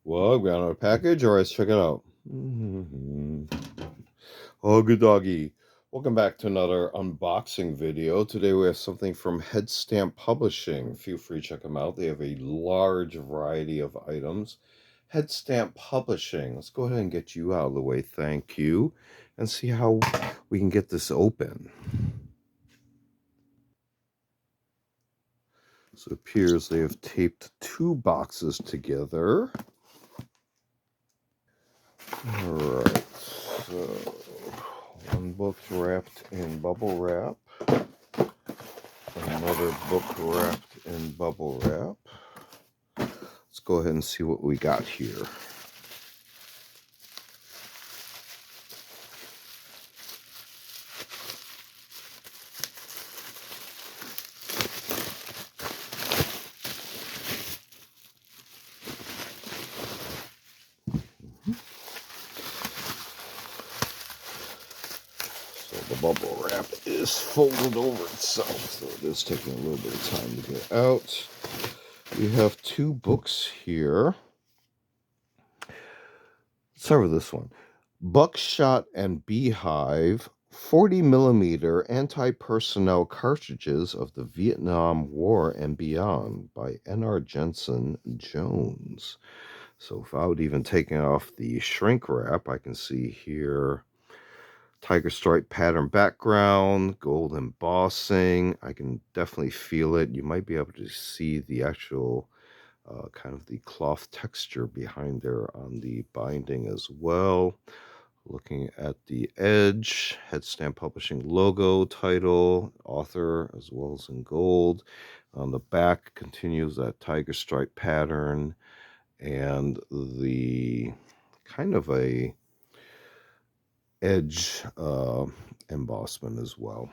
Well, we got another package. All right, let's check it out. Oh, good doggy. Welcome back to another unboxing video. Today we have something from Headstamp Publishing. Feel free to check them out. They have a large variety of items. Headstamp Publishing. Let's go ahead and get you out of the way. Thank you. And see how we can get this open. So it appears they have taped two boxes together. All right, so one book wrapped in bubble wrap, another book wrapped in bubble wrap. Let's go ahead and see what we got here. The bubble wrap is folded over itself, so it is taking a little bit of time to get out. We have two books here. Let's start with this one. Buckshot and Beehive 40mm anti-personnel cartridges of the Vietnam War and Beyond by N.R. JENZEN-JONES. So without even taking off the shrink wrap, I can see here tiger stripe pattern background, gold embossing. I can definitely feel it. You might be able to see the actual kind of the cloth texture behind there on the binding as well. Looking at the edge, Headstamp Publishing logo, title, author, as well as in gold. On the back continues that tiger stripe pattern and the kind of a edge embossment as well.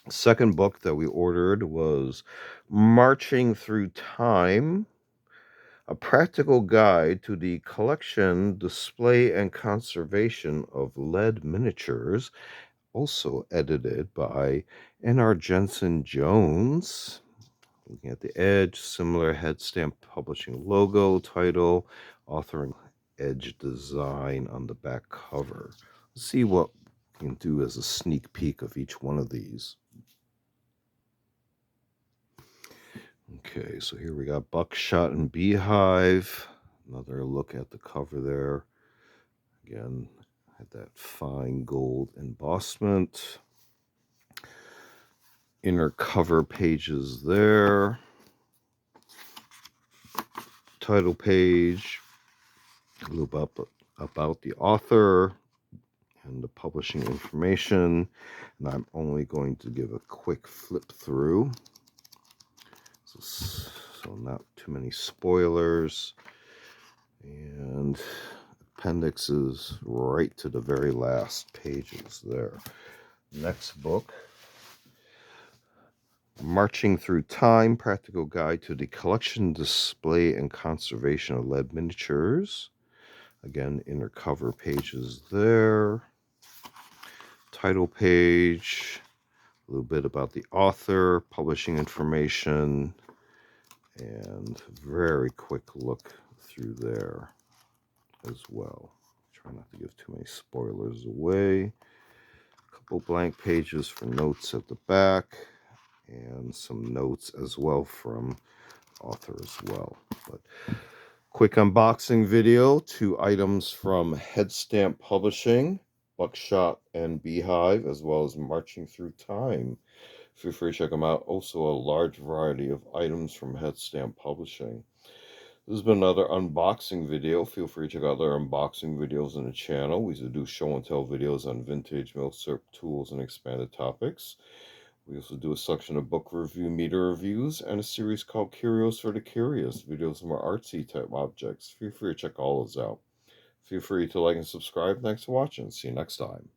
Second book that we ordered was Marching Through Time, a practical guide to the collection, display, and conservation of lead miniatures, also edited by N.R. JENZEN-JONES. Looking at the edge, similar Headstamp Publishing logo, title, author, and edge design on the back cover. Let's see what we can do as a sneak peek of each one of these. Okay, so here we got Buckshot and Beehive. Another look at the cover there. Again, had that fine gold embossment. Inner cover pages there. Title page. A little bit about the author and the publishing information. And I'm only going to give a quick flip through. So not too many spoilers. And appendixes right to the very last pages there. Next book, Marching Through Time, Practical Guide to the Collection, Display, and Conservation of Lead Miniatures. Again, inner cover pages there. Title page, a little bit about the author, publishing information, and very quick look through there as well. Try not to give too many spoilers away. A couple blank pages for notes at the back, and some notes as well from author as well. But quick unboxing video, two items from Headstamp Publishing, Buckshot and Beehive, as well as Marching Through Time. Feel free to check them out. Also a large variety of items from Headstamp Publishing. This has been another unboxing video. Feel free to check out other unboxing videos on the channel. We used to do show and tell videos on vintage milk syrup tools and expanded topics. We also do a section of book review, meter reviews, and a series called Curios for the Curious, videos of more artsy type objects. Feel free to check all those out. Feel free to like and subscribe. Thanks for watching. See you next time.